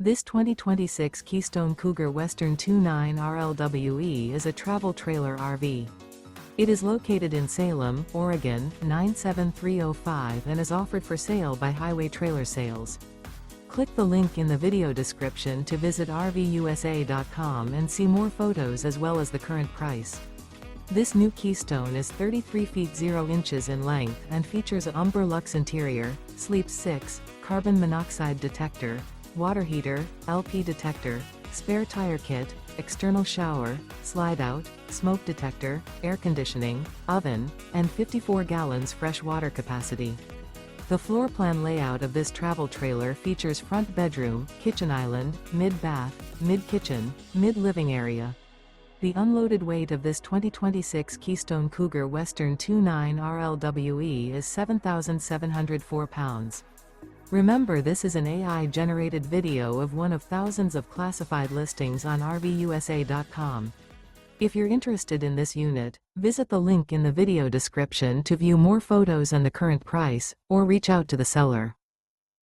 This 2026 Keystone Cougar Western 29 RLWE is a travel trailer RV. It is located in Salem, Oregon, 97305 and is offered for sale by Highway Trailer Sales. Click the link in the video description to visit RVUSA.com and see more photos as well as the current price. This new Keystone is 33 feet 0 inches in length and features a Umber Luxe interior, sleeps 6, carbon monoxide detector, water heater, LP detector, spare tire kit, external shower, slide-out, smoke detector, air conditioning, oven, and 54 gallons fresh water capacity. The floor plan layout of this travel trailer features front bedroom, kitchen island, mid-bath, mid-kitchen, mid-living area. The unloaded weight of this 2026 Keystone Cougar Western 29 RLWE is 7,704 pounds. Remember, this is an AI-generated video of one of thousands of classified listings on RVUSA.com. If you're interested in this unit, visit the link in the video description to view more photos and the current price, or reach out to the seller.